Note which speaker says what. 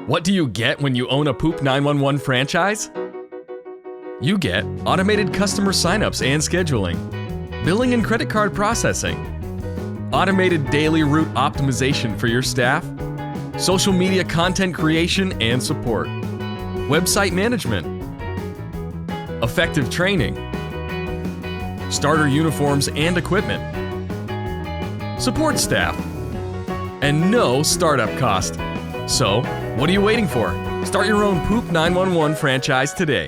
Speaker 1: What do you get when you own a Poop 911 franchise? You get automated customer signups and scheduling, billing and credit card processing, automated daily route optimization for your staff, social media content creation and support, website management, effective training, starter uniforms and equipment, support staff, and no startup cost. So, what are you waiting for? Start your own Poop 911 franchise today.